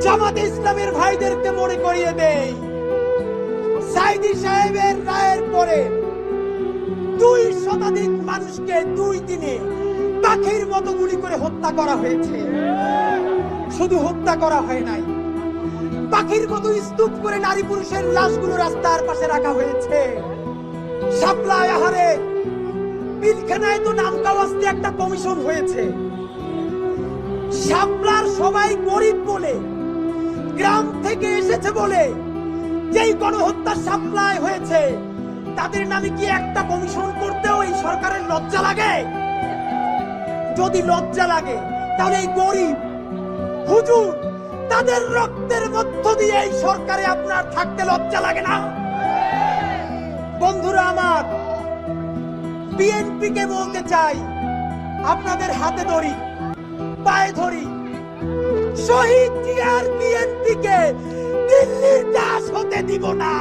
জামাতে ইসলামের ভাইদেরকে মনে করিয়ে দেই, সাইদি সাহেবের রায়ের পরে 2 শতাধিক মানুষকে 2 দিনে পাখির মতো গুলি করে হত্যা করা হয়েছে। শুধু হত্যা করা হয় নাই, পাখির মতো স্তূপ করে নারী পুরুষের লাশগুলো রাস্তার পাশে রাখা হয়েছে। শাপলায় আহারে পিলখানায় তো নাম কাওয়াস্তে একটা কমিশন হয়েছে। শাপলার সবাই গরিব বলে, গ্রাম থেকে এসেছে বলে যেই গণহত্যা শাপলায় হয়েছে, তাদের নামে কি একটা কমিশন করতেও এই সরকারের লজ্জা লাগে? যদি লজ্জা লাগে তাহলে এই গরিব হুজুর তাদের রক্তের মধ্য দিয়ে এই সরকারে আপনার থাকতে লজ্জা লাগে না? বন্ধুরা আমার, বিএনপি কে বলতে চাই, আপনাদের হাতে ধরি, পায়ে ধরি, শহীদ জিয়ার বিএনপি কে দিল্লির দাস হতে দিব না।